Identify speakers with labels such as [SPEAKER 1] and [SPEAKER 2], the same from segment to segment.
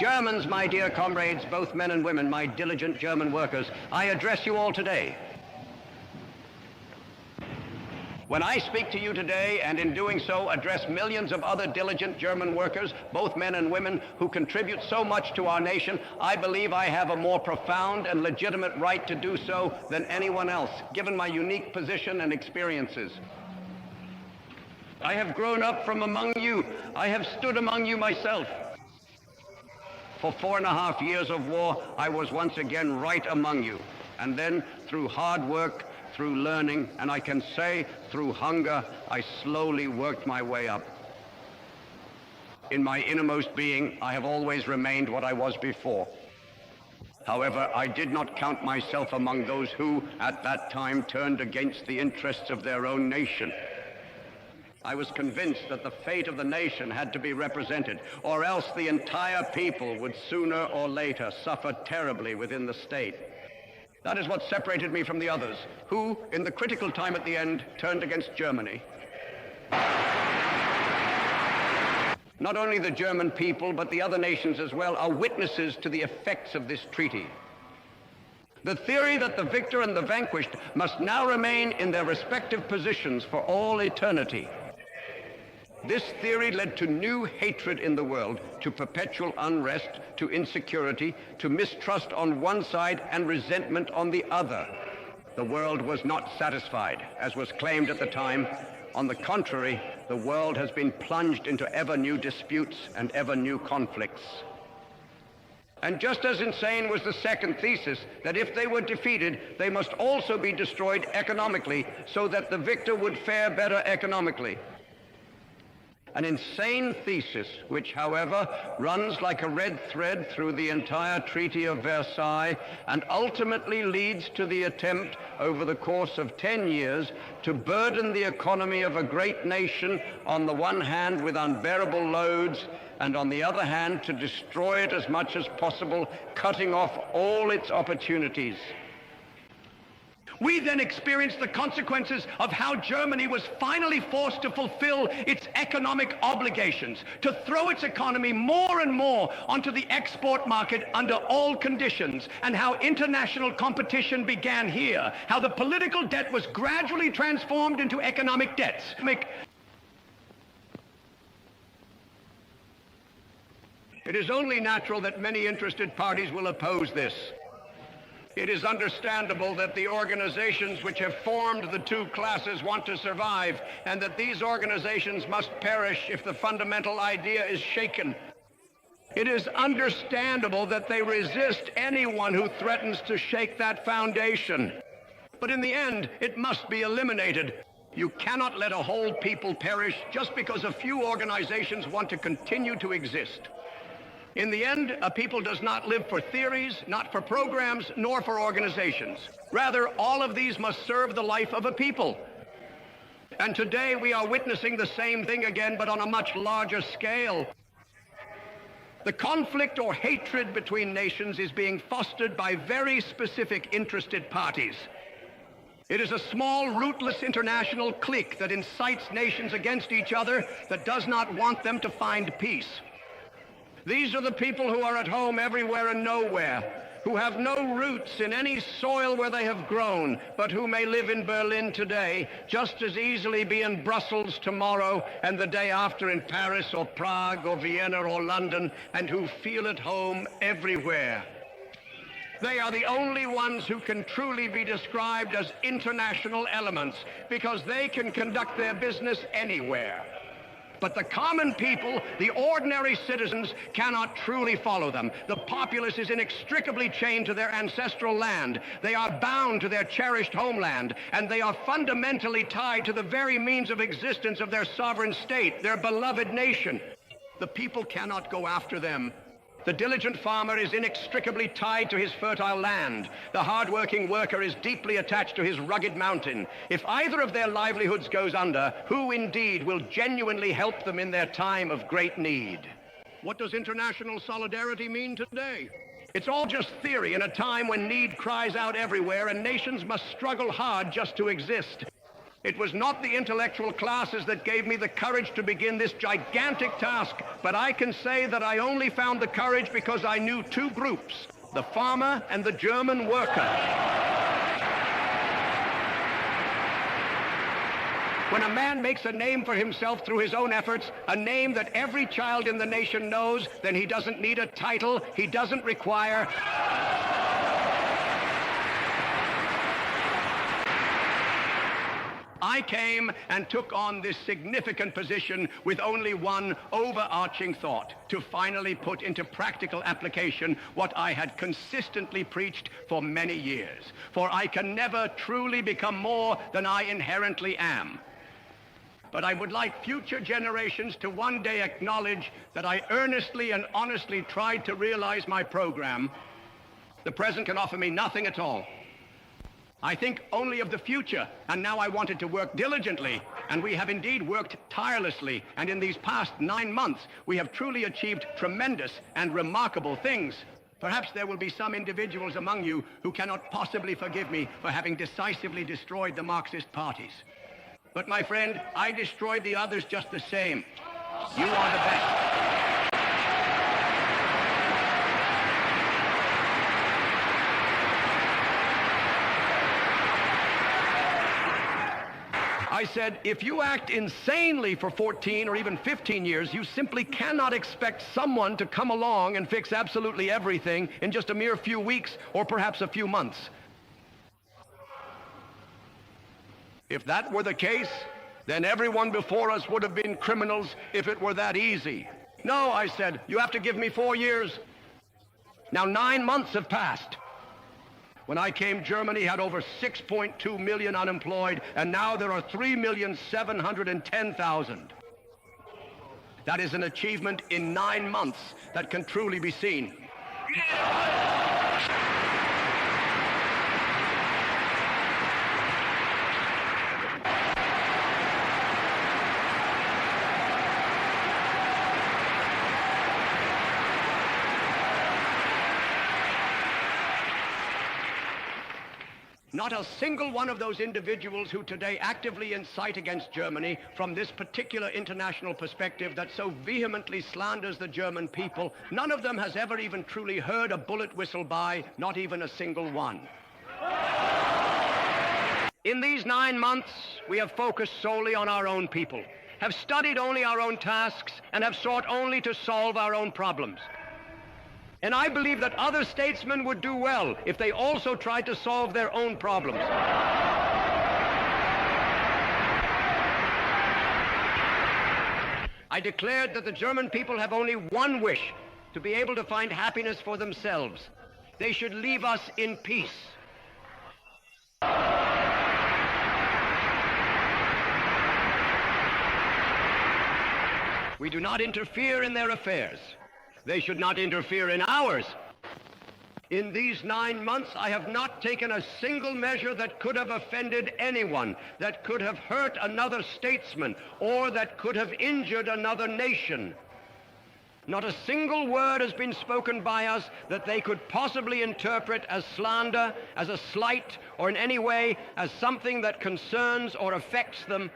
[SPEAKER 1] Germans, my dear comrades, both men and women, my diligent German workers, I address you all today. When I speak to you today, and in doing so address millions of other diligent German workers, both men and women, who contribute so much to our nation, I believe I have a more profound and legitimate right to do so than anyone else, given my unique position and experiences. I have grown up from among you. I have stood among you myself. For 4.5 years of war, I was once again right among you. And then, through hard work, through learning, and I can say through hunger, I slowly worked my way up. In my innermost being, I have always remained what I was before. However, I did not count myself among those who, at that time, turned against the interests of their own nation. I was convinced that the fate of the nation had to be represented, or else the entire people would sooner or later suffer terribly within the state. That is what separated me from the others, who, in the critical time at the end, turned against Germany. Not only the German people, but the other nations as well, are witnesses to the effects of this treaty. The theory that the victor and the vanquished must now remain in their respective positions for all eternity. This theory led to new hatred in the world, to perpetual unrest, to insecurity, to mistrust on one side and resentment on the other. The world was not satisfied, as was claimed at the time. On the contrary, the world has been plunged into ever new disputes and ever new conflicts. And just as insane was the second thesis, that if they were defeated, they must also be destroyed economically, so that the victor would fare better economically. An insane thesis, which, however, runs like a red thread through the entire Treaty of Versailles and ultimately leads to the attempt over the course of 10 years to burden the economy of a great nation on the one hand with unbearable loads, and on the other hand to destroy it as much as possible, cutting off all its opportunities. We then experienced the consequences of how Germany was finally forced to fulfill its economic obligations, to throw its economy more and more onto the export market under all conditions, and how international competition began here, how the political debt was gradually transformed into economic debts. It is only natural that many interested parties will oppose this. It is understandable that the organizations which have formed the two classes want to survive, and that these organizations must perish if the fundamental idea is shaken. It is understandable that they resist anyone who threatens to shake that foundation. But in the end, it must be eliminated. You cannot let a whole people perish just because a few organizations want to continue to exist. In the end, a people does not live for theories, not for programs, nor for organizations. Rather, all of these must serve the life of a people. And today we are witnessing the same thing again, but on a much larger scale. The conflict or hatred between nations is being fostered by very specific interested parties. It is a small, rootless international clique that incites nations against each other, that does not want them to find peace. These are the people who are at home everywhere and nowhere, who have no roots in any soil where they have grown, but who may live in Berlin today, just as easily be in Brussels tomorrow and the day after in Paris or Prague or Vienna or London, and who feel at home everywhere. They are the only ones who can truly be described as international elements, because they can conduct their business anywhere. But the common people, the ordinary citizens, cannot truly follow them. The populace is inextricably chained to their ancestral land. They are bound to their cherished homeland, and they are fundamentally tied to the very means of existence of their sovereign state, their beloved nation. The people cannot go after them. The diligent farmer is inextricably tied to his fertile land. The hard-working worker is deeply attached to his rugged mountain. If either of their livelihoods goes under, who indeed will genuinely help them in their time of great need? What does international solidarity mean today? It's all just theory in a time when need cries out everywhere and nations must struggle hard just to exist. It was not the intellectual classes that gave me the courage to begin this gigantic task, but I can say that I only found the courage because I knew two groups, the farmer and the German worker. When a man makes a name for himself through his own efforts, a name that every child in the nation knows, then he doesn't need a title, he doesn't require... I came and took on this significant position with only one overarching thought, to finally put into practical application what I had consistently preached for many years. For I can never truly become more than I inherently am. But I would like future generations to one day acknowledge that I earnestly and honestly tried to realize my program. The present can offer me nothing at all. I think only of the future, and now I wanted to work diligently, and we have indeed worked tirelessly, and in these past 9 months, we have truly achieved tremendous and remarkable things. Perhaps there will be some individuals among you who cannot possibly forgive me for having decisively destroyed the Marxist parties. But my friend, I destroyed the others just the same. You are the best. I said, if you act insanely for 14 or even 15 years, you simply cannot expect someone to come along and fix absolutely everything in just a mere few weeks or perhaps a few months. If that were the case, then everyone before us would have been criminals if it were that easy. No, I said, you have to give me 4 years. Now 9 months have passed. When I came, Germany had over 6.2 million unemployed, and now there are 3,710,000. That is an achievement in 9 months that can truly be seen. Not a single one of those individuals who today actively incite against Germany from this particular international perspective that so vehemently slanders the German people, none of them has ever even truly heard a bullet whistle by, not even a single one. In these 9 months, we have focused solely on our own people, have studied only our own tasks, and have sought only to solve our own problems. And I believe that other statesmen would do well if they also tried to solve their own problems. I declared that the German people have only one wish, to be able to find happiness for themselves. They should leave us in peace. We do not interfere in their affairs. They should not interfere in ours. In these 9 months, I have not taken a single measure that could have offended anyone, that could have hurt another statesman, or that could have injured another nation. Not a single word has been spoken by us that they could possibly interpret as slander, as a slight, or in any way as something that concerns or affects them.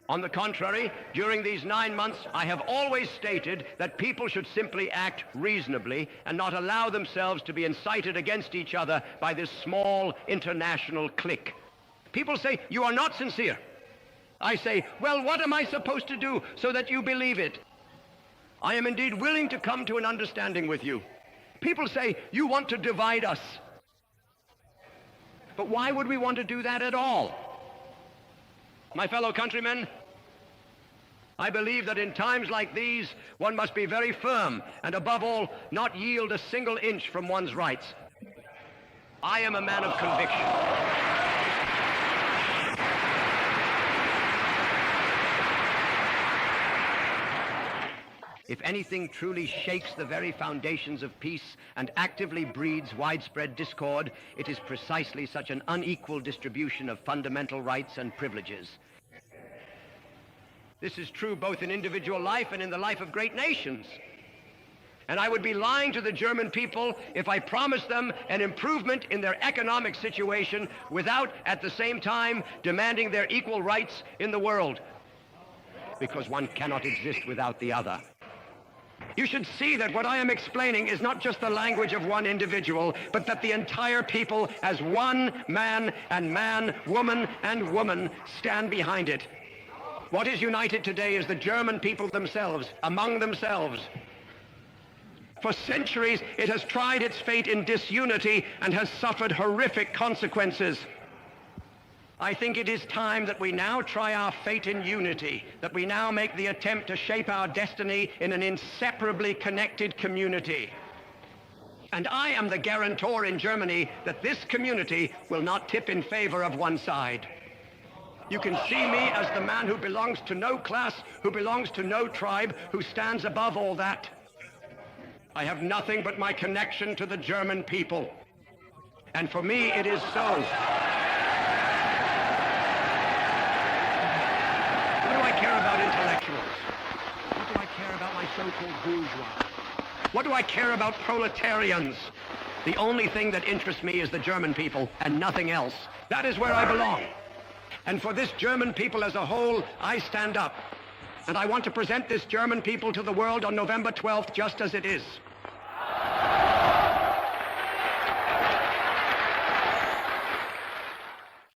[SPEAKER 1] On the contrary, during these 9 months, I have always stated that people should simply act reasonably and not allow themselves to be incited against each other by this small international clique. People say, you are not sincere. I say, well, what am I supposed to do so that you believe it? I am indeed willing to come to an understanding with you. People say, you want to divide us. But why would we want to do that at all? My fellow countrymen, I believe that in times like these, one must be very firm and, above all, not yield a single inch from one's rights. I am a man of conviction. If anything truly shakes the very foundations of peace and actively breeds widespread discord, it is precisely such an unequal distribution of fundamental rights and privileges. This is true both in individual life and in the life of great nations. And I would be lying to the German people if I promised them an improvement in their economic situation without, at the same time, demanding their equal rights in the world. Because one cannot exist without the other. You should see that what I am explaining is not just the language of one individual, but that the entire people as one man, woman, and woman stand behind it. What is united today is the German people themselves, among themselves. For centuries, it has tried its fate in disunity and has suffered horrific consequences. I think it is time that we now try our fate in unity, that we now make the attempt to shape our destiny in an inseparably connected community. And I am the guarantor in Germany that this community will not tip in favor of one side. You can see me as the man who belongs to no class, who belongs to no tribe, who stands above all that. I have nothing but my connection to the German people. And for me, it is so. What do I care about intellectuals? What do I care about my so-called bourgeois? What do I care about proletarians? The only thing that interests me is the German people and nothing else. That is where I belong. And for this German people as a whole, I stand up. And I want to present this German people to the world on November 12th just as it is.